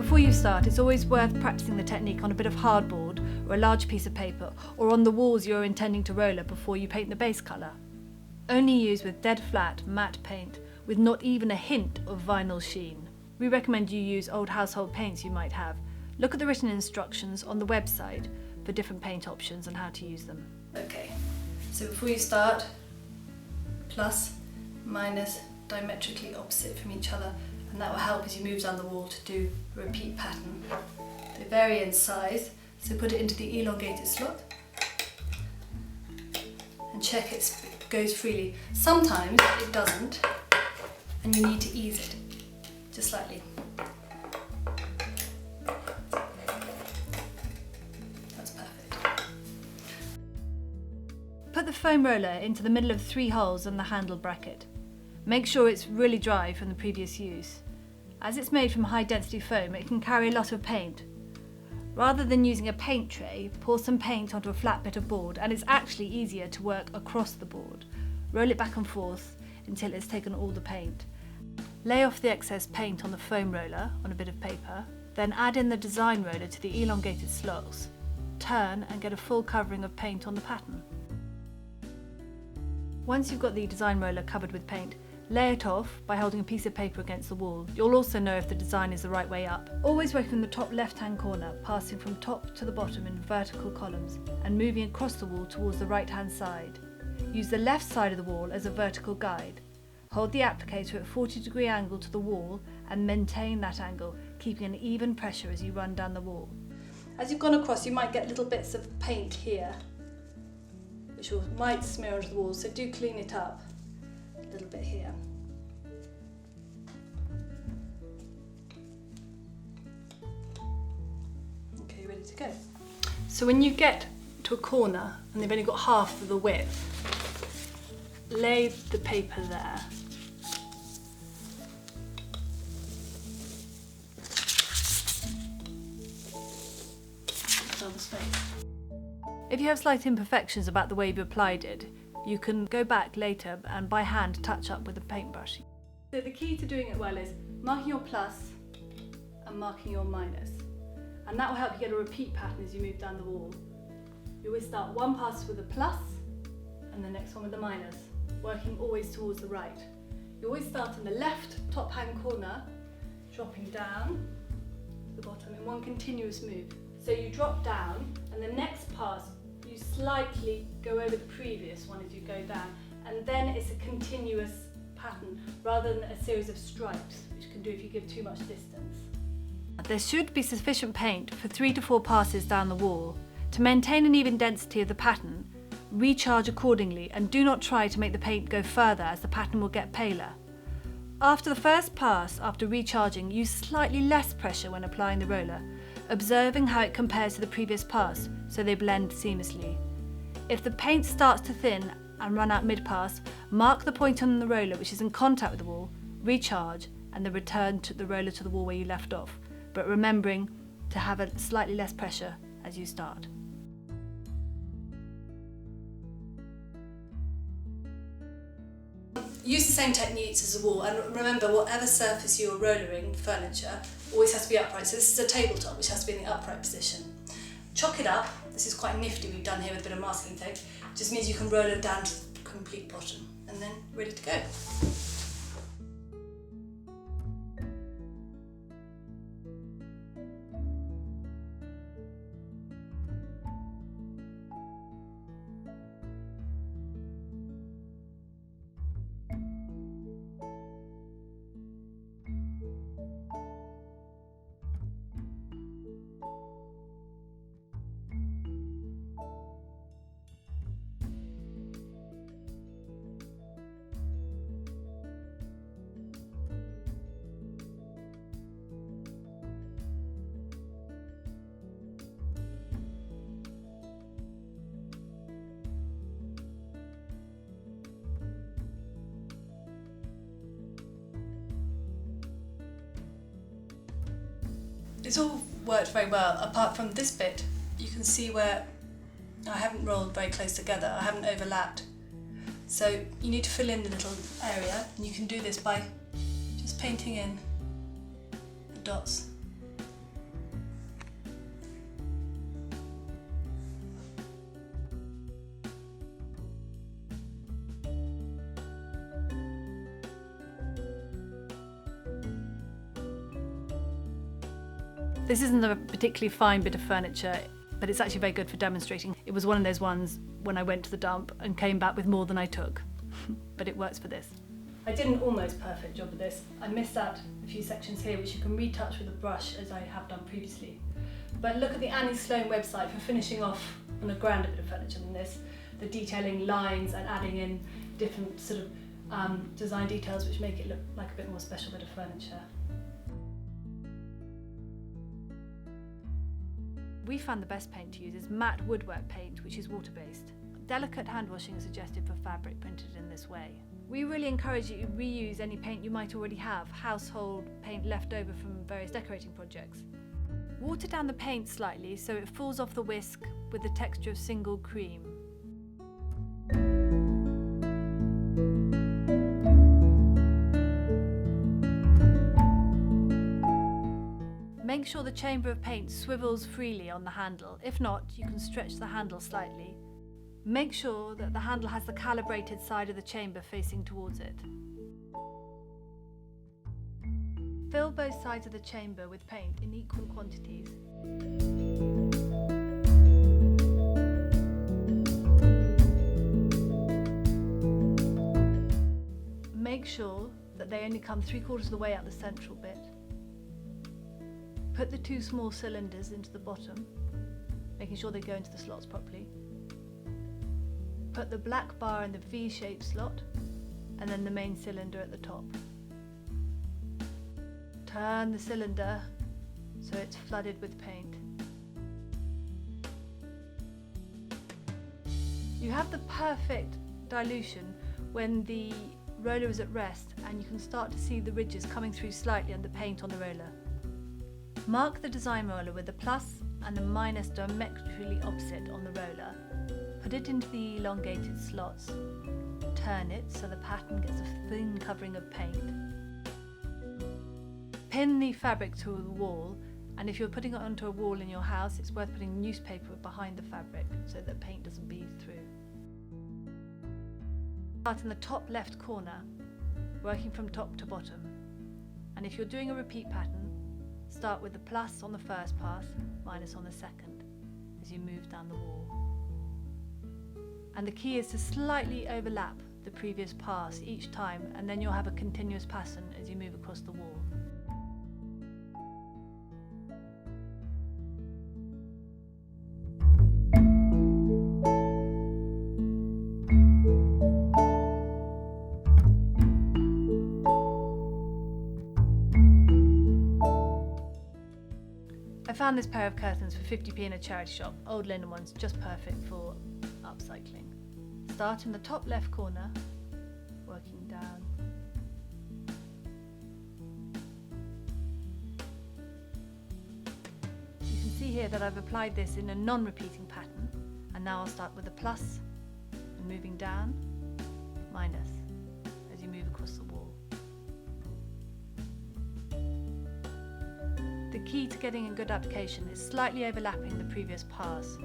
Before you start, it's always worth practicing the technique on a bit of hardboard or a large piece of paper, or on the walls you're intending to roller before you paint the base colour. Only use with dead flat matte paint with not even a hint of vinyl sheen. We recommend you use old household paints you might have. Look at the written instructions on the website for different paint options and how to use them. Okay, so before you start, plus, minus, diametrically opposite from each other, and that will help as you move down the wall to do a repeat pattern. They vary in size, so put it into the elongated slot and check it goes freely. Sometimes it doesn't and you need to ease it just slightly. That's perfect. Put the foam roller into the middle of 3 holes in the handle bracket. Make sure it's really dry from the previous use. As it's made from high density foam, it can carry a lot of paint. Rather than using a paint tray, pour some paint onto a flat bit of board, and it's actually easier to work across the board. Roll it back and forth until it's taken all the paint. Lay off the excess paint on the foam roller on a bit of paper, then add in the design roller to the elongated slots. Turn and get a full covering of paint on the pattern. Once you've got the design roller covered with paint, lay it off by holding a piece of paper against the wall. You'll also know if the design is the right way up. Always work from the top left-hand corner, passing from top to the bottom in vertical columns and moving across the wall towards the right-hand side. Use the left side of the wall as a vertical guide. Hold the applicator at a 40-degree angle to the wall and maintain that angle, keeping an even pressure as you run down the wall. As you've gone across, you might get little bits of paint here, which might smear onto the wall, so do clean it up. A little bit here. Okay, ready to go. So when you get to a corner and they've only got half of the width, lay the paper there. Fill the space. If you have slight imperfections about the way you've applied it, you can go back later and by hand touch up with a paintbrush. So the key to doing it well is marking your plus and marking your minus. And that will help you get a repeat pattern as you move down the wall. You always start one pass with a plus and the next one with a minus, working always towards the right. You always start in the left top hand corner, dropping down to the bottom in one continuous move. So you drop down and the next pass you slightly go over the previous one as you go down, and then it's a continuous pattern rather than a series of stripes, which you can do if you give too much distance. There should be sufficient paint for 3 to 4 passes down the wall. To maintain an even density of the pattern, recharge accordingly and do not try to make the paint go further as the pattern will get paler. After the first pass, after recharging, use slightly less pressure when applying the roller, observing how it compares to the previous pass so they blend seamlessly. If the paint starts to thin and run out mid-pass, mark the point on the roller which is in contact with the wall, recharge and then return to the roller to the wall where you left off, but remembering to have a slightly less pressure as you start. Use the same techniques as the wall, and remember whatever surface you're rollering, furniture, always has to be upright. So this is a tabletop which has to be in the upright position. Chalk it up. This is quite nifty we've done here with a bit of masking tape. It just means you can roll it down to the complete bottom and then ready to go. It's all worked very well, apart from this bit. You can see where I haven't rolled very close together, I haven't overlapped. So you need to fill in the little area, and you can do this by just painting in the dots This isn't a particularly fine bit of furniture, but it's actually very good for demonstrating. It was one of those ones when I went to the dump and came back with more than I took, but it works for this. I did an almost perfect job of this. I missed out a few sections here which you can retouch with a brush as I have done previously. But look at the Annie Sloan website for finishing off on a grander bit of furniture than this. The detailing lines and adding in different sort of design details which make it look like a bit more special bit of furniture. We found the best paint to use is matte woodwork paint, which is water-based. Delicate hand washing is suggested for fabric printed in this way. We really encourage you to reuse any paint you might already have, household paint left over from various decorating projects. Water down the paint slightly so it falls off the whisk with the texture of single cream. Make sure the chamber of paint swivels freely on the handle. If not, you can stretch the handle slightly. Make sure that the handle has the calibrated side of the chamber facing towards it. Fill both sides of the chamber with paint in equal quantities. Make sure that they only come 3/4 of the way out the central bit. Put the two small cylinders into the bottom, making sure they go into the slots properly. Put the black bar in the V-shaped slot, and then the main cylinder at the top. Turn the cylinder so it's flooded with paint. You have the perfect dilution when the roller is at rest and you can start to see the ridges coming through slightly on the paint on the roller. Mark the design roller with the plus and the minus diametrically opposite on the roller. Put it into the elongated slots. Turn it so the pattern gets a thin covering of paint. Pin the fabric to the wall, and if you're putting it onto a wall in your house, it's worth putting newspaper behind the fabric so that paint doesn't bleed through. Start in the top left corner, working from top to bottom. And if you're doing a repeat pattern, start with the plus on the first pass, minus on the second, as you move down the wall. And the key is to slightly overlap the previous pass each time, and then you'll have a continuous pattern as you move across the wall. I found this pair of curtains for 50p in a charity shop, old linen ones, just perfect for upcycling. Start in the top left corner, working down. You can see here that I've applied this in a non-repeating pattern, and now I'll start with a plus and moving down, minus, as you move across the wall. The key to getting a good application is slightly overlapping the previous pass.